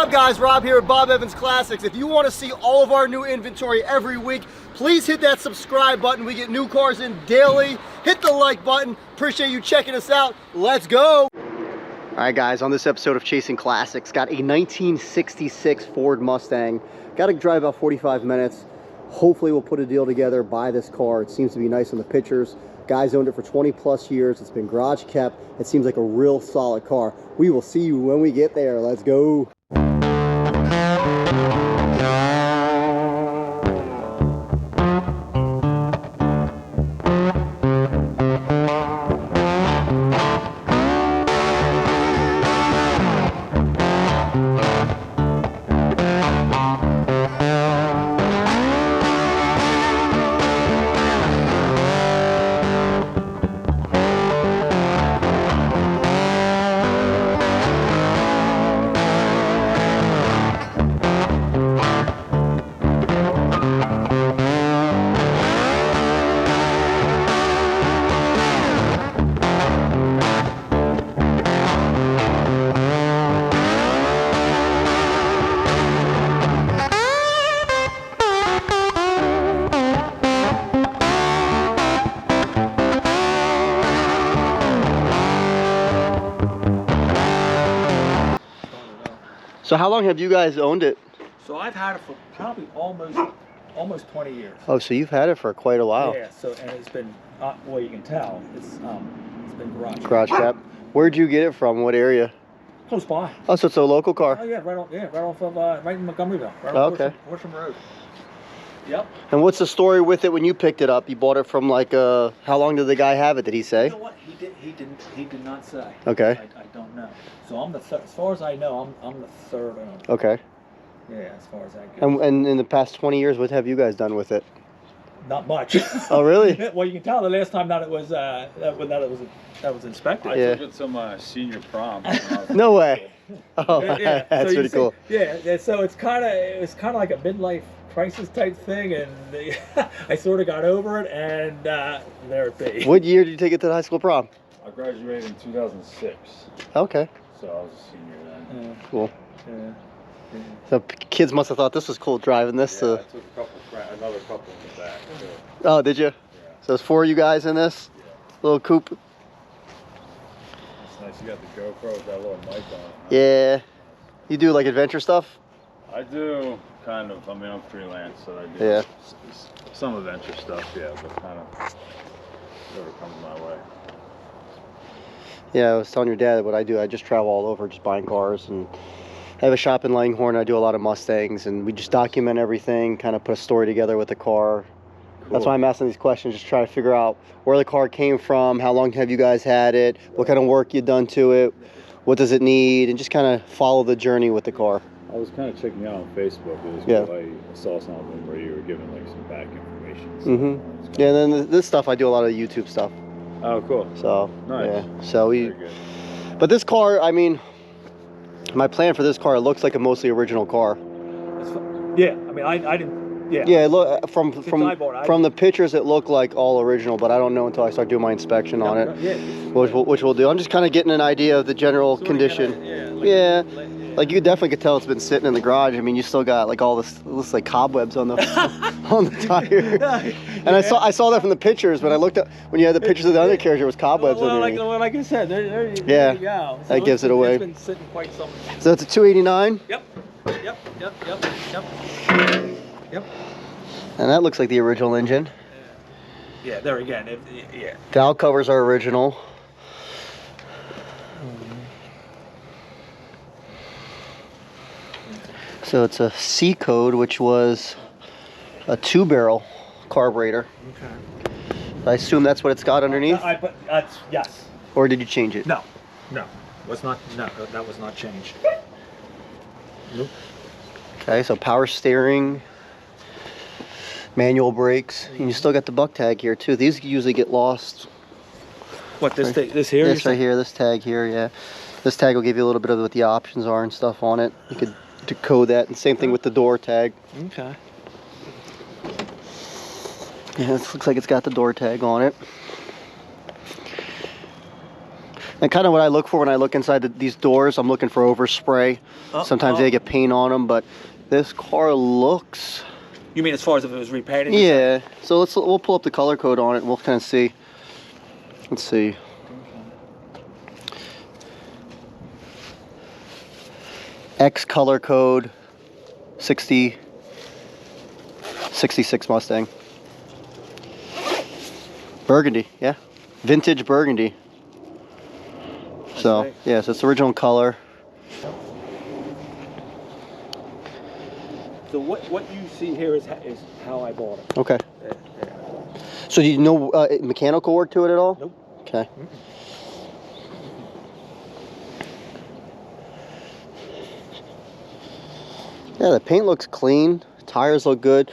up, guys? Rob here at Bob Evans Classics. If you want to see all of our new inventory every week, please hit that subscribe button. We get new cars in daily. Hit the like button. Appreciate you checking us out. Let's go. All right, guys, on this episode of Chasing Classics, got a 1966 Ford Mustang. Got to drive about 45 minutes. Hopefully we'll put a deal together, buy this car. It seems to be nice in the pictures. Guys owned it for 20 plus years. It's been garage kept. It seems like a real solid car. We will see you when we get there. Let's go. So how long have you guys owned it? So I've had it for probably almost 20 years. Oh, so you've had it for quite a while. Yeah. So and it's been well, you can tell it's been garage kept. Where'd you get it from? What area? Close by. Oh, so it's a local car. Oh yeah, right off of right in Montgomeryville. Right off okay. Horsham Road. Yep. And what's the story with it when you picked it up? You bought it from like how long did the guy have it? Did he say? You know what? He did not say. Okay. I don't know. So I'm the as far as I know, I'm the third owner. Okay. Yeah, as far as that goes. And in the past 20 years, what have you guys done with it? Not much. Oh really? Well, you can tell the last time that it was inspected. I took it to my senior prom. No way. Oh, yeah. that's so pretty cool. Yeah. So it's kind of like a midlife crisis type thing, and I sort of got over it, and there it be. What year did you take it to the high school prom? I graduated in 2006. Okay. So I was a senior then. Yeah. Cool. Yeah. So kids must have thought this was cool driving this. Yeah, I took another couple in the back too. Oh, did you? Yeah. So there's 4 of you guys in this? Yeah. Little coupe? It's nice. You got the GoPro with that little mic on it. Yeah. You do like adventure stuff? I do, kind of. I mean, I'm freelance, so I do some adventure stuff, yeah, but kind of whatever comes my way. Yeah, I was telling your dad what I do. I just travel all over just buying cars, and I have a shop in Langhorne. I do a lot of Mustangs, and we just document everything, kind of put a story together with the car. Cool. That's why I'm asking these questions, just try to figure out where the car came from, how long have you guys had it, what kind of work you've done to it, what does it need, and just kind of follow the journey with the car. I was kind of checking you out on Facebook. It was cool. I saw something where you were giving like some back information. So Yeah, and then this stuff, I do a lot of YouTube stuff. Oh, cool. So, nice. Yeah. So Very good. But this car, I mean, my plan for this car, it looks like a mostly original car. Yeah, I mean, I didn't. Yeah. Yeah, look from the pictures, it looked like all original, but I don't know until I start doing my inspection on it, which we'll do. I'm just kind of getting an idea of the general condition. Like you definitely could tell it's been sitting in the garage. I mean, you still got like all this, it looks like cobwebs on the on the tire. And I saw that from the pictures when I looked at when you had the pictures of the undercarriage, there was cobwebs underneath. Like I said, there you go. So that gives it away. It's been sitting quite some. So it's a 289. Yep. And that looks like the original engine. Yeah, there again. Valve covers are original. So it's a C code, which was a 2-barrel carburetor. Okay. I assume that's what it's got underneath. Yes. Or did you change it? No. Was not. No, that was not changed. Nope. Okay, so power steering, manual brakes, and you still got the buck tag here too. These usually get lost. What, this here? This right here, this tag here, yeah. This tag will give you a little bit of what the options are and stuff on it. You could decode that, and same thing with the door tag. Okay. Yeah, this looks like it's got the door tag on it. And kind of what I look for when I look inside these doors, I'm looking for overspray. Sometimes they get paint on them, but this car looks... You mean as far as if it was repainted? Yeah. So we'll pull up the color code on it and we'll kind of see. Let's see. X color code 66 Mustang. Burgundy, yeah. Vintage burgundy. So, yeah, so it's original color. So what you see here is how I bought it. Okay. Yeah. So you know mechanical work to it at all? Nope. Okay. Yeah, the paint looks clean. Tires look good.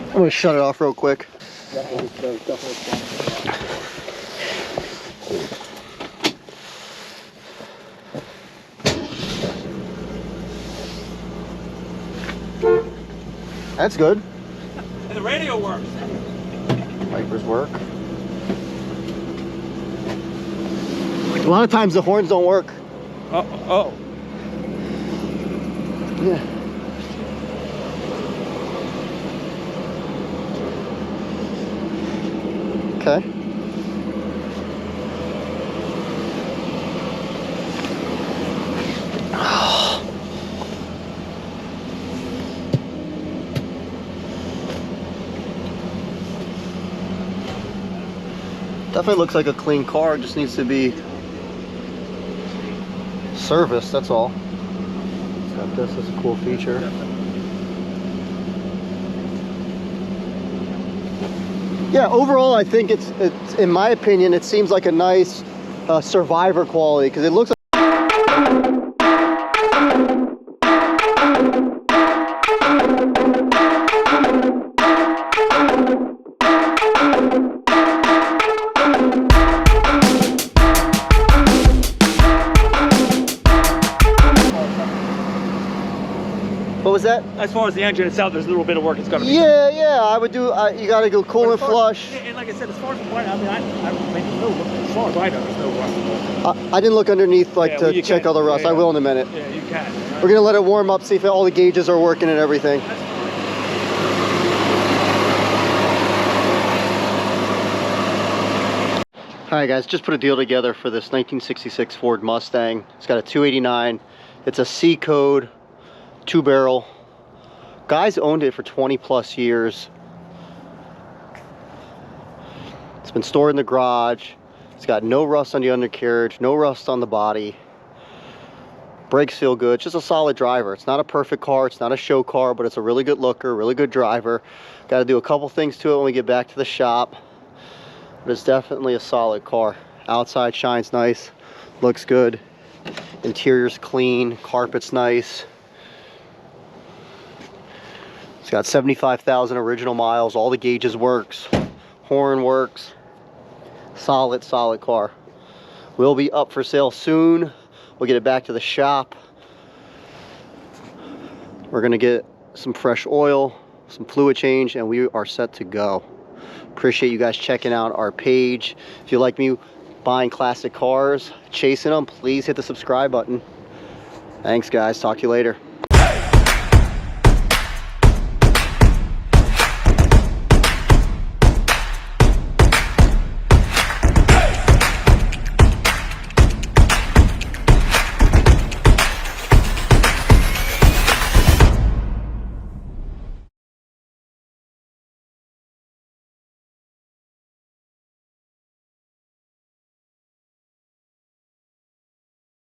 I'm gonna shut it off real quick. That's good. And the radio works. Wipers work. A lot of times the horns don't work. Oh. Yeah. Okay. Definitely looks like a clean car. It just needs to be serviced, that's all. It's got this as a cool feature. Yeah, overall I think it's in my opinion it seems like a nice survivor quality because it looks like What was that? As far as the engine itself, there's a little bit of work it's got to be. Yeah, I would do. You got to go cool and flush. And like I said, as far as the white, I mean, as far as I know, there's no rust. I didn't look underneath to check all the rust. I will in a minute. Yeah, you can. Right? We're gonna let it warm up, see if all the gauges are working and everything. All right, guys, just put a deal together for this 1966 Ford Mustang. It's got a 289. It's a C code. 2-barrel. Guys owned it for 20 plus years. It's been stored in the garage. It's got no rust on the undercarriage, no rust on the body. Brakes feel good. It's just a solid driver. It's not a perfect car. It's not a show car, but it's a really good looker, really good driver. Got to do a couple things to it when we get back to the shop. But it's definitely a solid car. Outside shines nice. Looks good. Interior's clean. Carpet's nice. It's got 75,000 original miles. All the gauges works. Horn works. Solid car. Will be up for sale soon. We'll get it back to the shop. We're gonna get some fresh oil, some fluid change, and we are set to go. Appreciate you guys checking out our page. If you like me buying classic cars, chasing them, please hit the subscribe button. Thanks, guys. Talk to you later.